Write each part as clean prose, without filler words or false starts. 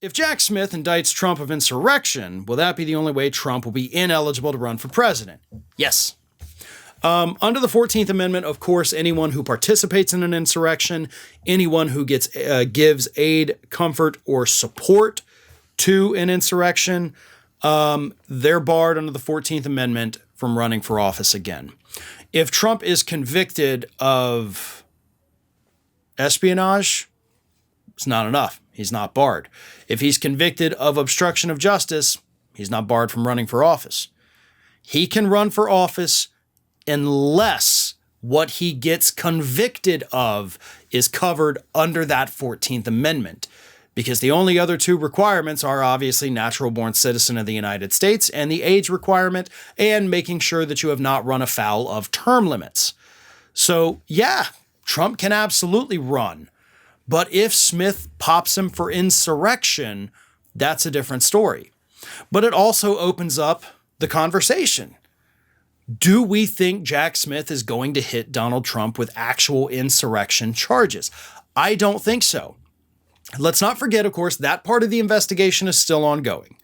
If Jack Smith indicts Trump of insurrection, will that be the only way Trump will be ineligible to run for president? Yes. Under the 14th Amendment, of course, anyone who participates in an insurrection, anyone who gives aid, comfort, or support to an insurrection, they're barred under the 14th Amendment from running for office again. If Trump is convicted of espionage, it's not enough. He's not barred. If he's convicted of obstruction of justice, he's not barred from running for office. He can run for office unless what he gets convicted of is covered under that 14th Amendment. Because the only other two requirements are obviously natural-born citizen of the United States and the age requirement, and making sure that you have not run afoul of term limits. So, yeah, Trump can absolutely run. But if Smith pops him for insurrection, that's a different story. But it also opens up the conversation. Do we think Jack Smith is going to hit Donald Trump with actual insurrection charges? I don't think so. Let's not forget, of course, that part of the investigation is still ongoing.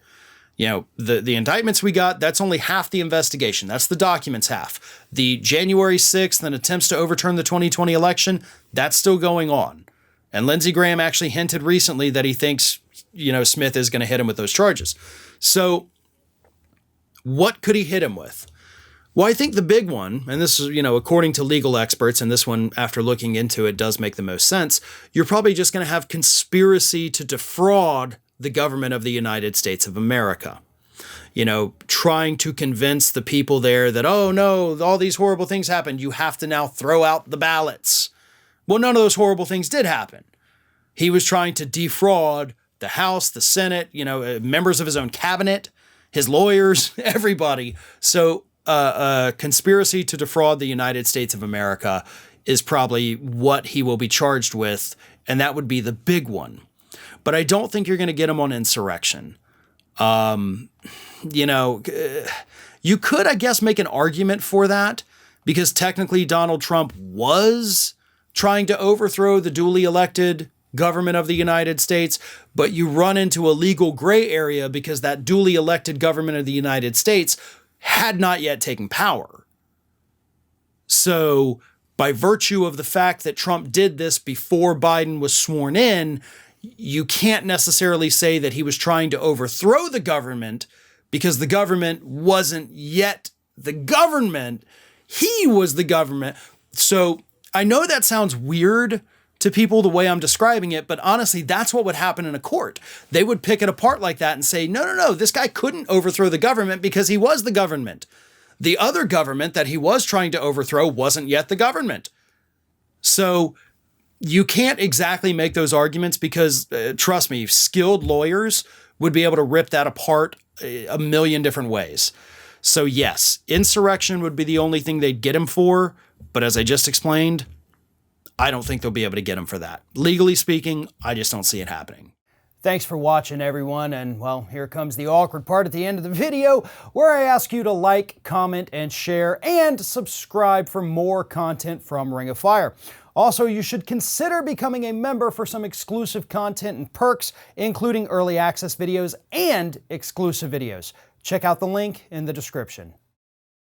You know, the indictments we got, that's only half the investigation. That's the documents half. The January 6th and attempts to overturn the 2020 election, that's still going on. And Lindsey Graham actually hinted recently that he thinks, Smith is going to hit him with those charges. So what could he hit him with? Well, I think the big one, and this is, according to legal experts, and this one, after looking into it, does make the most sense, you're probably just going to have conspiracy to defraud the government of the United States of America. Trying to convince the people there that, oh no, all these horrible things happened. You have to now throw out the ballots. Well, none of those horrible things did happen. He was trying to defraud the House, the Senate, members of his own cabinet, his lawyers, everybody. So conspiracy to defraud the United States of America is probably what he will be charged with, and that would be the big one. But I don't think you're going to get him on insurrection. You could, I guess, make an argument for that, because technically Donald Trump was trying to overthrow the duly elected government of the United States, but you run into a legal gray area because that duly elected government of the United States had not yet taken power. So by virtue of the fact that Trump did this before Biden was sworn in, you can't necessarily say that he was trying to overthrow the government, because the government wasn't yet the government. He was the government. So I know that sounds weird to people the way I'm describing it, but honestly, that's what would happen in a court. They would pick it apart like that and say, no, this guy couldn't overthrow the government because he was the government. The other government that he was trying to overthrow wasn't yet the government. So you can't exactly make those arguments because, trust me, skilled lawyers would be able to rip that apart a million different ways. So yes, insurrection would be the only thing they'd get him for. But as I just explained, I don't think they'll be able to get him for that. Legally speaking, I just don't see it happening. Thanks for watching, everyone. And well, here comes the awkward part at the end of the video where I ask you to like, comment, and share, and subscribe for more content from Ring of Fire. Also, you should consider becoming a member for some exclusive content and perks, including early access videos and exclusive videos. Check out the link in the description.